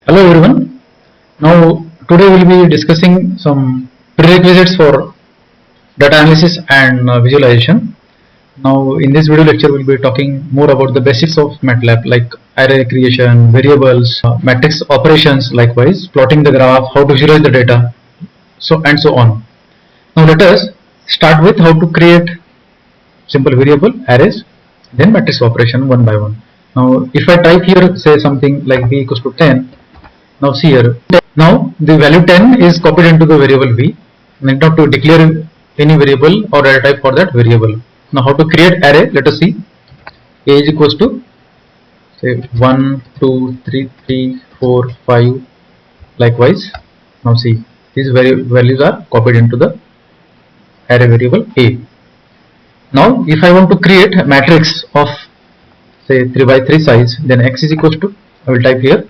Hello everyone. Now today we will be discussing some prerequisites for data analysis and visualization. Now in this video lecture we will be talking more about the basics of MATLAB like array creation, variables, matrix operations, likewise plotting the graph, how to visualize the data, and so on. Now let us start with how to create simple variable arrays, then matrix operation one by one. Now if I type here say something like b equals to 10. Now see here, now the value 10 is copied into the variable v. Need not to declare any variable or data type for that variable. Now how to create array, let us see. A is equals to say 1, 2, 3, 3, 4, 5, likewise. Now see, these values are copied into the array variable A. Now if I want to create a matrix of say 3 by 3 size, then x is equals to, I will type here,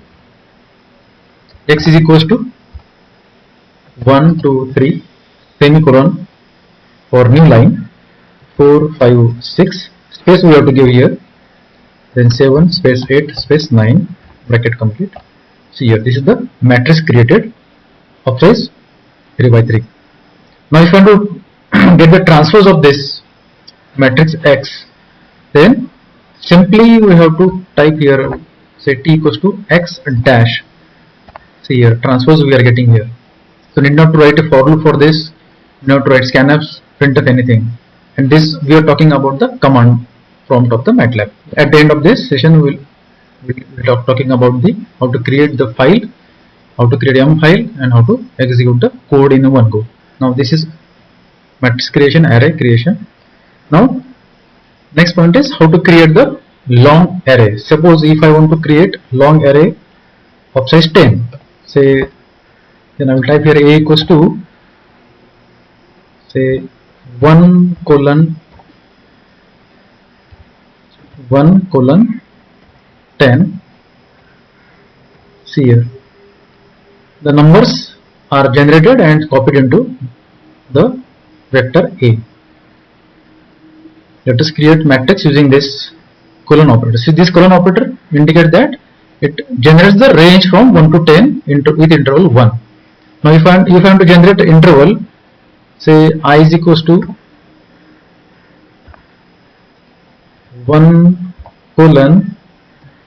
x is equals to 1, 2, 3 semicolon for new line 4, 5, 6 space we have to give here, then 7 space 8 space 9 bracket complete. See here, this is the matrix created of size 3 by 3. Now if I want to get the transpose of this matrix X, then simply we have to type here say t equals to x dash. See here, transpose we are getting here. So need not to write a for loop for this, need not to write scanf, printf, anything. And this we are talking about the command prompt of the MATLAB. At the end of this session we will be talking about the how to create the file, how to create M file, and how to execute the code in one go. Now this is matrix creation, array creation. Now next point is how to create the long array. Suppose if I want to create long array of size 10, say, then I will type here a equals to say 1 colon 10. See here, the numbers are generated and copied into the vector A. Let us create matrix using this colon operator. See, this colon operator indicates that it generates the range from 1 to 10 with interval 1. Now if I am to generate interval, say I is equals to 1 colon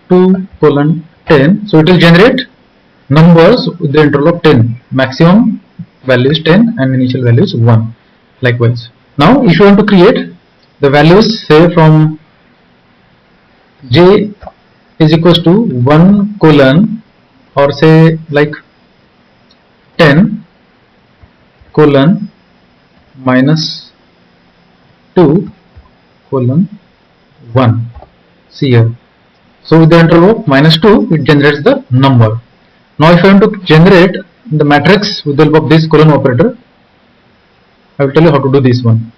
2 colon 10, so it will generate numbers with the interval of 10. Maximum value is 10 and initial value is 1, likewise. Now if you want to create the values say from j is equals to 1 colon or say like 10 colon minus 2 colon 1. See here, so with the interval of minus 2 it generates the number. Now if I want to generate the matrix with the help of this colon operator, I will tell you how to do this one.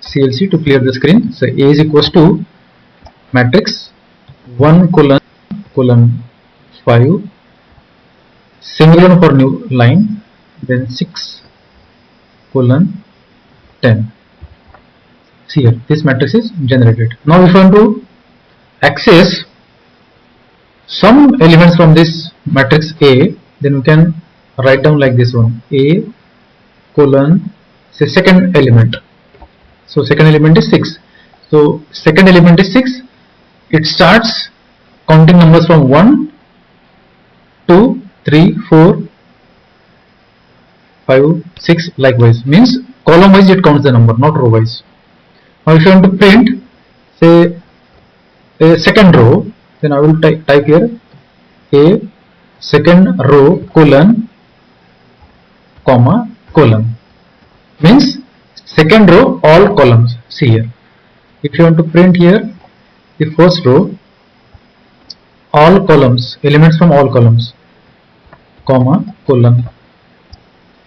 CLC to clear the screen. So A is equals to matrix 1 colon 5 semicolon for new line, then 6 colon 10. See here, this matrix is generated. Now if I want to access some elements from this matrix A, then we can write down like this one, A colon say second element. So second element is 6. So second element is 6. It starts counting numbers from 1, 2, 3, 4, 5, 6, likewise. Means column wise it counts the number, not row wise. Now if you want to print say a second row, then I will type here a second row colon comma column. Means second row all columns. See here, if you want to print here the first row all columns, elements from all columns, comma colon,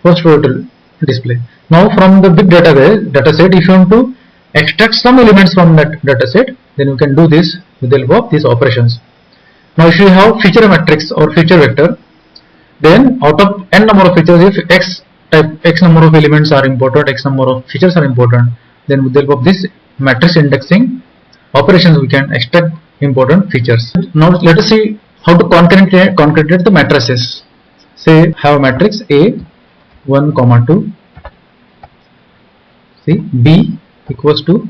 first row it will display. Now from the big data set, if you want to extract some elements from that data set, then you can do this with the help of these operations. Now if you have feature matrix or feature vector, then out of n number of features, if x number of elements are important, x number of features are important, then with the help of this matrix indexing operations we can extract important features. Now let us see how to concatenate the matrices. Say have a matrix A 1, 2. See B equals to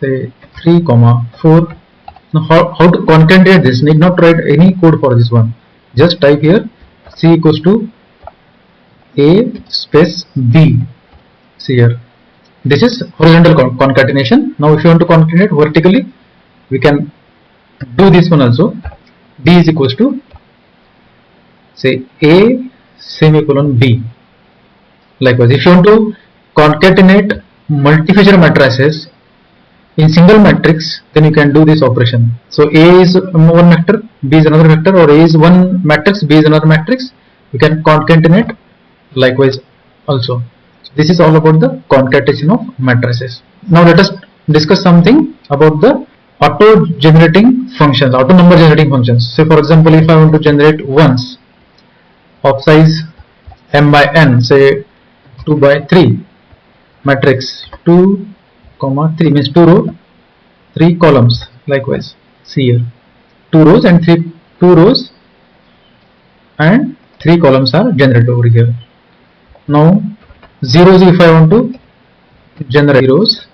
say 3, 4. Now how to concatenate this? Need not write any code for this one. Just type here C equals to A space B. See here. This is horizontal concatenation. Now if you want to concatenate vertically, we can do this one also. B is equals to say A semicolon B. Likewise, if you want to concatenate multi-feature matrices in single matrix, then you can do this operation. So A is one vector, B is another vector, or A is one matrix, B is another matrix. You can concatenate likewise also. This is all about the concatenation of matrices. Now let us discuss something about the auto generating functions, auto number generating functions. Say for example, if I want to generate ones of size m by n, say 2 by 3 matrix 2, 3 means 2 row 3 columns. Likewise, see here 2 rows and 3 columns are generated over here. Now zeros, if I want to generate zeros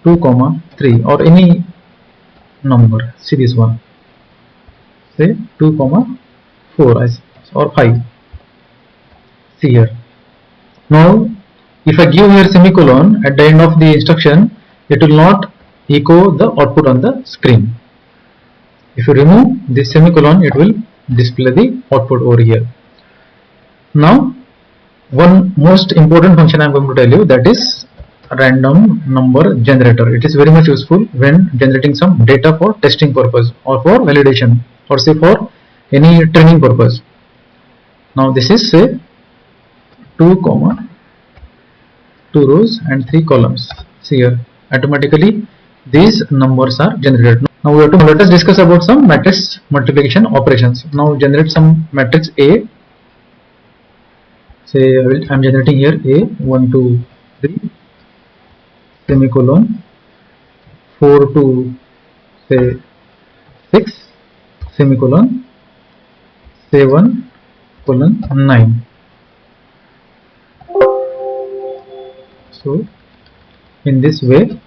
2, 3 or any number, see this one, say 2, 4 or 5. See here. Now if I give here semicolon at the end of the instruction, it will not echo the output on the screen. If you remove this semicolon, it will display the output over here. Now one most important function I am going to tell you, that is random number generator. It is very much useful when generating some data for testing purpose or for validation or say for any training purpose. Now this is say 2, 2 rows and 3 columns. See here, automatically these numbers are generated. Now we have to let us discuss about some matrix multiplication operations. Now generate some matrix A. Say I am generating here A 1, 2, 3 semicolon 4 to say 6 semicolon 7 colon 9. So in this way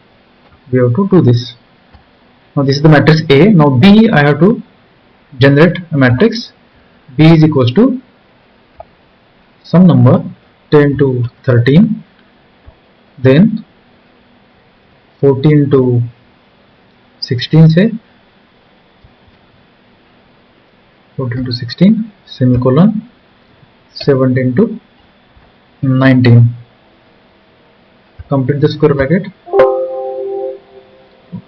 we have to do this. Now this is the matrix A. Now B, I have to generate a matrix. B is equals to some number 10 to 13, then 14 to 16, say 14 to 16 semicolon 17 to 19. Complete the square bracket.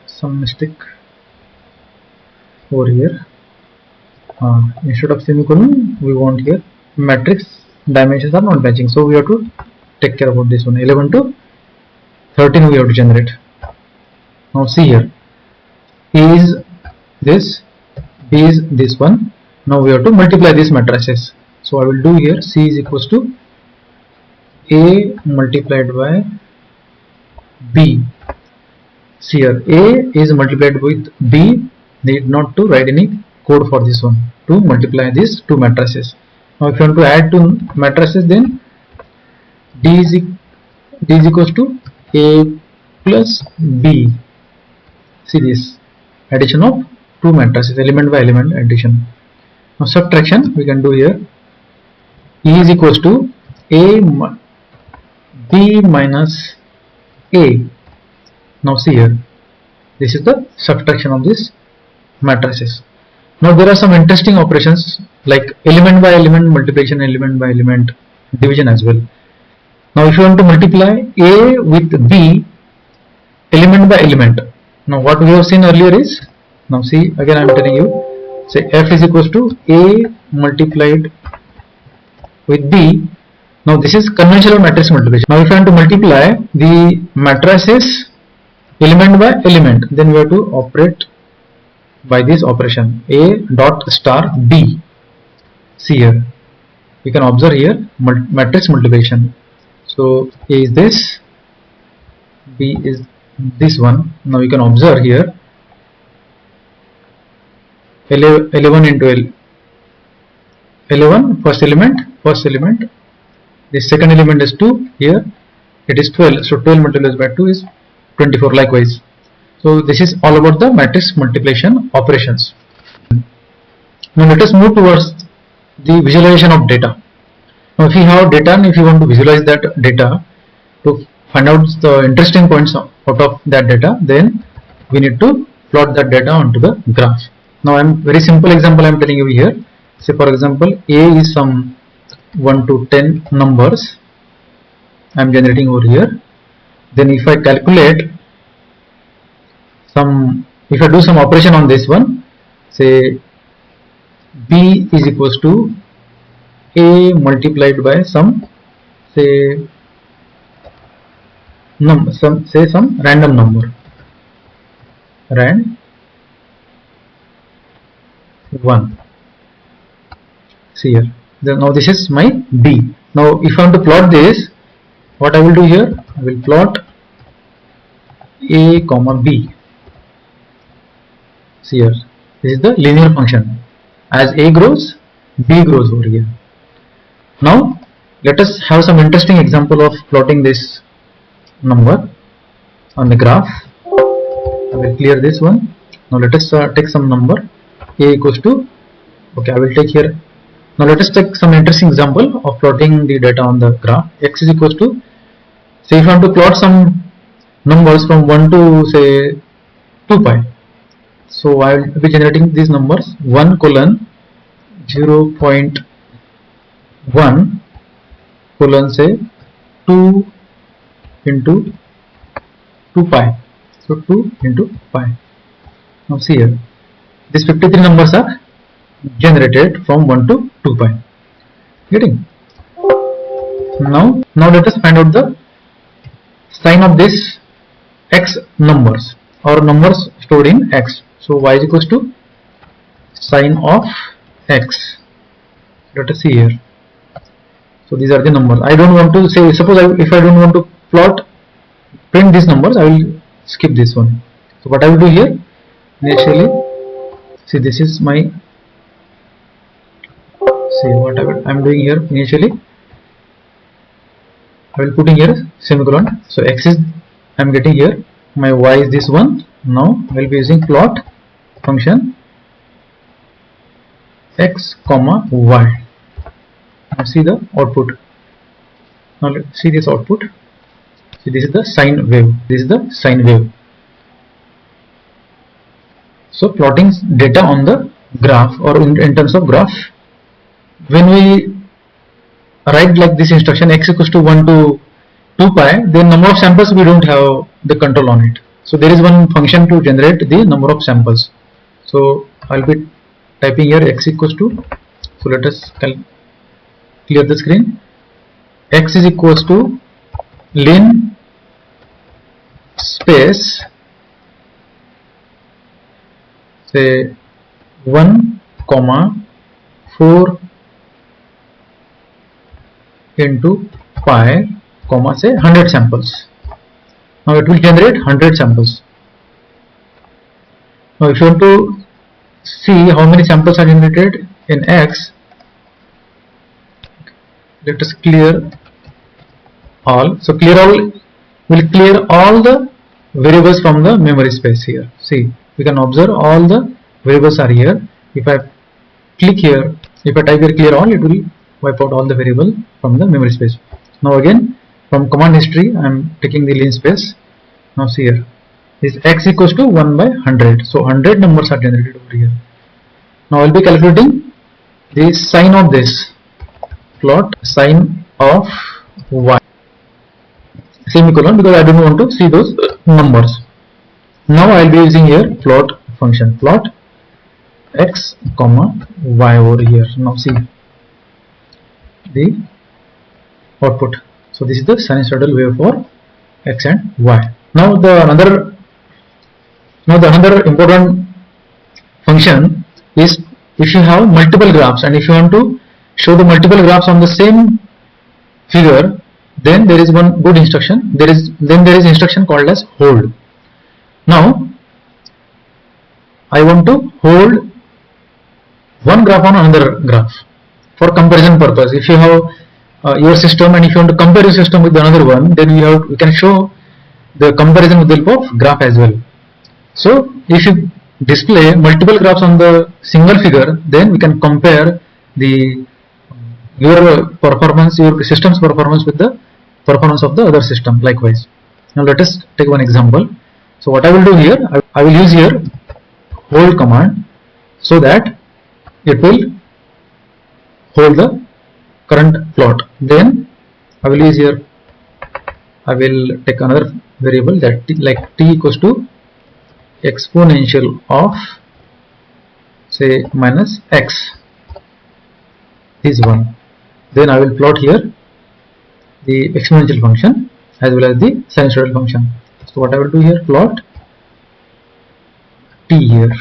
Some mistake over here. Instead of semicolon, we want here matrix dimensions are not matching, so we have to take care about this one. 11 to 13 we have to generate. Now see here, A is this, B is this one. Now we have to multiply these matrices. So I will do here C is equals to A multiplied by B. See here, A is multiplied with B. Need not to write any code for this one to multiply these two matrices. Now if you want to add two matrices, then D is equals to A plus B. See this addition of two matrices, element by element addition. Now subtraction we can do here. E is equals to B minus A. Now see here, this is the subtraction of these matrices. Now there are some interesting operations like element by element multiplication, element by element division as well. Now if you want to multiply A with B element by element, now what we have seen earlier is, now see again I am telling you, say F is equals to A multiplied with B. Now this is conventional matrix multiplication. Now if you want to multiply the matrices element by element, then we have to operate by this operation A dot star B. See here, we can observe here matrix multiplication. So A is this, B is this one. Now we can observe here 11 into 11 first element, the second element is 2, here it is 12, so 12 multiplied by 2 is 24 likewise. So this is all about the matrix multiplication operations. Now let us move towards the visualization of data. Now if you have data and if you want to visualize that data to find out the interesting points out of that data, then we need to plot that data onto the graph. Now very simple example I am telling you here. Say for example, A is some 1 to 10 numbers I am generating over here. Then if I calculate if I do some operation on this one, say B is equals to A multiplied by some random number, rand 1. See here. Now this is my B. Now if I want to plot this, what I will do here, I will plot A comma B. See here, this is the linear function. As A grows, B grows over here. Now let us have some interesting example of plotting this number on the graph. I will clear this one. Now let us take some number A equals to, okay, I will take here. Now let us take some interesting example of plotting the data on the graph. X is equals to, say if I want to plot some numbers from 1 to say 2 pi. So I will be generating these numbers 1 colon 0.1 colon say 2 into 2 pi. So 2 into pi. Now see here, these 53 numbers are generated from 1 to 2 pi. Getting? Now let us find out the sign of this x numbers or numbers stored in x. So y is equals to sign of x. Let us see here. So these are the numbers. I don't want to say, suppose if I don't want to print these numbers, I will skip this one. So what I will do here, initially, see this is my, see what I am doing here. Initially I will put in here semicolon. So x is I am getting here, my y is this one. Now I will be using plot function x comma y. Now see the output. Now let's see this output. See, this is the sine wave. This is the sine wave. So plotting data on the graph or in terms of graph, when we write like this instruction x equals to 1 to 2 pi, then number of samples we don't have the control on it. So there is one function to generate the number of samples. So I'll be typing here x equals to, so let us clear the screen. X is equals to lin space say 1 comma 4 into pi comma say 100 samples. Now it will generate 100 samples. Now if you want to see how many samples are generated in x, let us clear all. So clear all will clear all the variables from the memory space here. See, we can observe all the variables are here. If I click here, if I type here clear all, it will wipe out all the variable from the memory space. Now again from command history I am taking the linspace. Now see here, this x equals to 1 by 100. So 100 numbers are generated over here. Now I will be calculating the sign of this. Plot sign of y semicolon, because I don't want to see those numbers. Now I will be using here plot function, plot x comma y over here. Now see the output. So this is the sinusoidal wave for x and y. Now the another important function is if you have multiple graphs and if you want to show the multiple graphs on the same figure, then there is one good instruction. There is instruction called as hold. Now I want to hold one graph on another graph for comparison purpose. If you have your system and if you want to compare your system with another one, then we can show the comparison with the help of graph as well. So if you display multiple graphs on the single figure, then we can compare your performance, your system's performance with the performance of the other system likewise. Now let us take one example. So what I will do here, I will use here hold command so that it will hold the current plot. Then I will use here, I will take another variable that like t equals to exponential of say minus x, this one. Then I will plot here the exponential function as well as the sinusoidal function. So what I will do here, plot t here.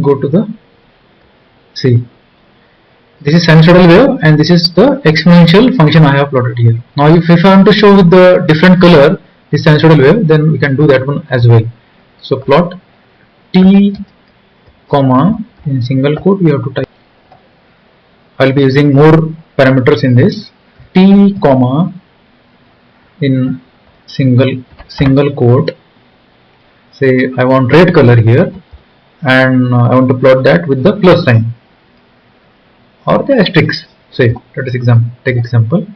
Go to the see. This is sinusoidal wave and this is the exponential function I have plotted here. Now if I want to show with the different color this sinusoidal wave, then we can do that one as well. So plot t comma, in single quote we have to type, I will be using more parameters in this, t comma in single quote, say I want red color here and I want to plot that with the plus sign or the asterisk. Say let us take example,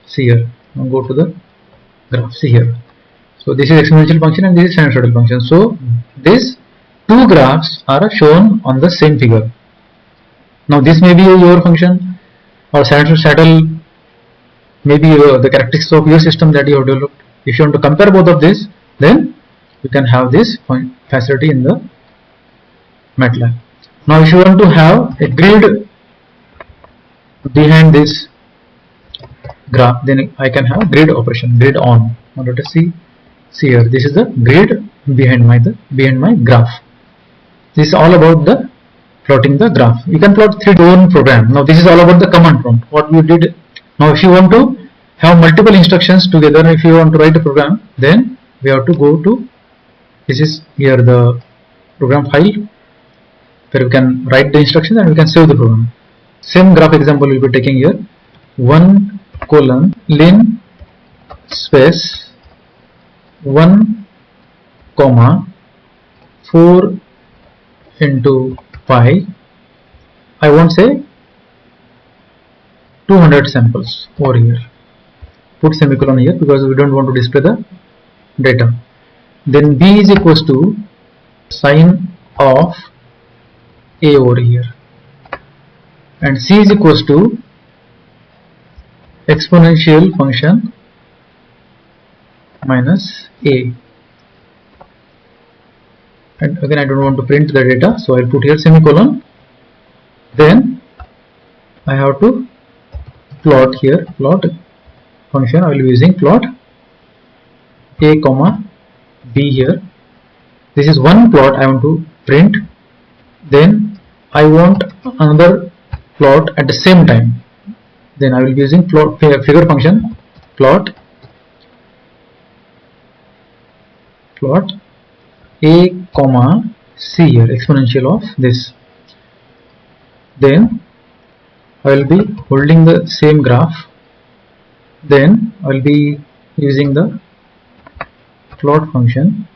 see here, now go to the graph, see here. So this is exponential function and this is sinusoidal function. So these two graphs are shown on the same figure. Now this may be your function or sinusoidal maybe the characteristics of your system that you have developed. If you want to compare both of these, then you can have this facility in the MATLAB. Now if you want to have a grid behind this graph, then I can have grid operation, grid on. Now let us see here, this is the grid behind my graph. This is all about the plotting the graph. You can plot 3-to-1 program. Now this is all about the command prompt, what we did. Now if you want to have multiple instructions together, if you want to write a program, then we have to go to, this is here the program file where we can write the instructions and we can save the program. Same graph example we will be taking here, 1 colon lin space 1 comma 4 into pi, I won't say 200 samples over here, put semicolon here because we don't want to display the data. Then b is equals to sine of a over here and c is equals to exponential function minus a, and again I don't want to print the data, so I'll put here semicolon. Then I have to plot here, plot function, I will be using plot a comma b here. This is one plot I want to print, then I want another plot at the same time, then I will be using plot figure function, plot a comma c here, exponential of this. Then I will be holding the same graph, then I will be using the plot function,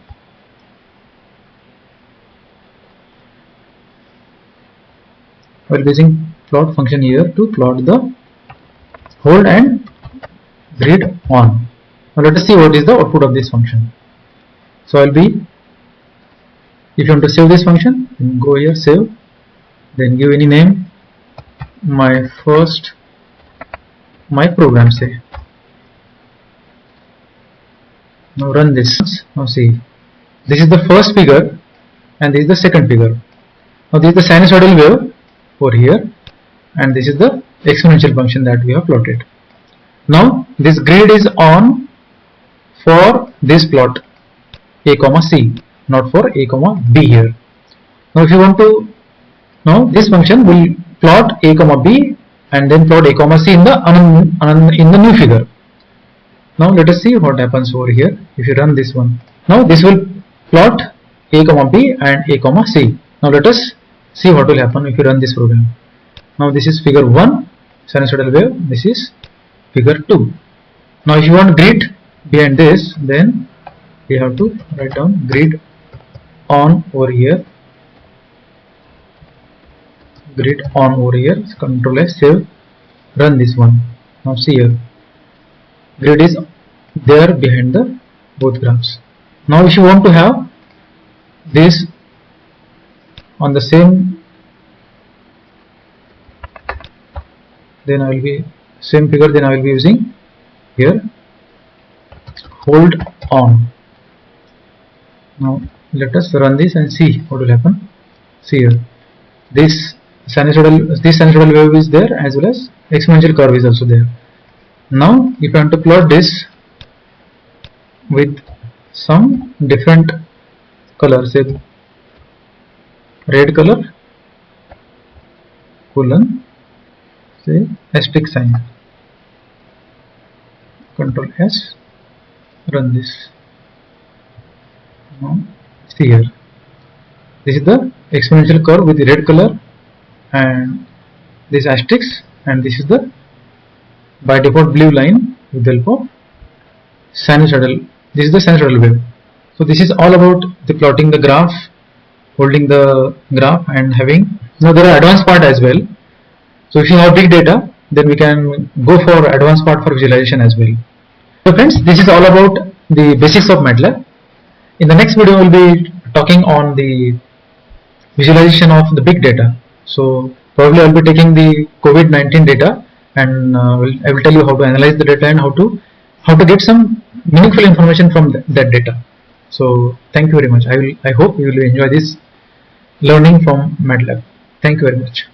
I will be using plot function here to plot the hold and grid on. Now let us see what is the output of this function. So I will be, if you want to save this function, then go here, save, then give any name, my program say. Now run this. Now see, this is the first figure and this is the second figure. Now this is the sinusoidal wave over here and this is the exponential function that we have plotted. Now this grid is on for this plot a comma c, not for a comma b here. Now if you want to, now this function will plot a comma b and then plot a comma c in the new figure. Now let us see what happens over here if you run this one. Now this will plot a comma b and a comma c. Now let us see what will happen if you run this program. Now this is figure 1 sinusoidal wave, this is figure 2. Now if you want grid behind this, then we have to write down grid on over here, grid on over here, control S, save, run this one. Now see here, grid is there behind the both graphs. Now if you want to have this on the same, then I will be same figure, then I will be using here hold on. Now let us run this and see what will happen. See here, this sinusoidal wave is there, as well as exponential curve is also there. Now if I want to plot this with some different color, say red color, colon, say asterisk sign, control S, run this. Now see here, this is the exponential curve with the red color and this asterisk, and this is the by default blue line with the help of sinusoidal. This is the sinusoidal wave. So this is all about the plotting the graph, holding the graph, and having. Now there are advanced part as well. So if you have big data, then we can go for advanced part for visualization as well. So friends, this is all about the basics of MATLAB. In the next video, we will be talking on the visualization of the big data. So probably I will be taking the COVID-19 data, and I will tell you how to analyze the data and how to get some meaningful information from that data. So thank you very much. I hope you will enjoy this learning from MATLAB. Thank you very much.